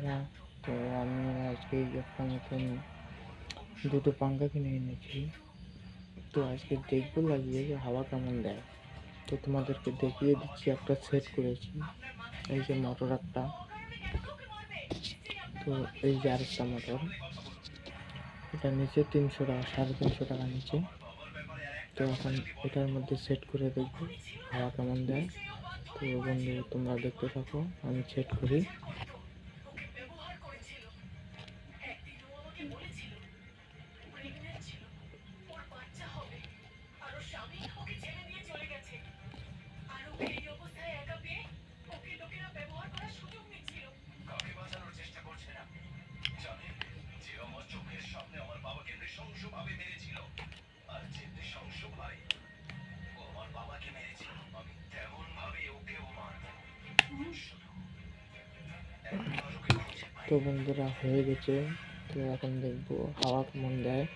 বন্ধুরা, তো আমি আজকে একটা নতুন দুটো পাঙ্খা কিনে এনেছি। তো আজকে দেখবো লাগিয়ে যে হাওয়া কেমন দেয়। তো তোমাদেরকে দেখিয়ে দিচ্ছি, একটা সেট করেছি। এই যে মোটর একটা, তো এই যে আরেকটা মোটর, এটা নিচে 300 টাকা, 350 টাকা নিচে। তো এখন এটার মধ্যে সেট করে দেখবো হাওয়া কেমন দেয়। তো বন্ধু তোমরা দেখতে থাকো, আমি সেট করি। তো বন্ধুরা হয়ে গেছে। তো এখন দেখবো হাওয়া কেমন দেয়।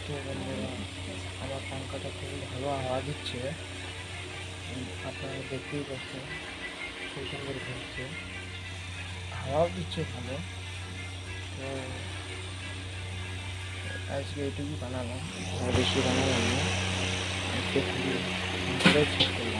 তো বন্ধুরা, আমার পাঙ্খাটা খুবই ভালো হাওয়া দিচ্ছে, আপনারা দেখতেই পাচ্ছেন খুব সুন্দর ঘুরছে, হাওয়াও দিচ্ছে ভালো। তো আজকে এটুকুই বানালাম, আর বেশি বানালাম না, আজকে খুবই সুন্দর ছিল।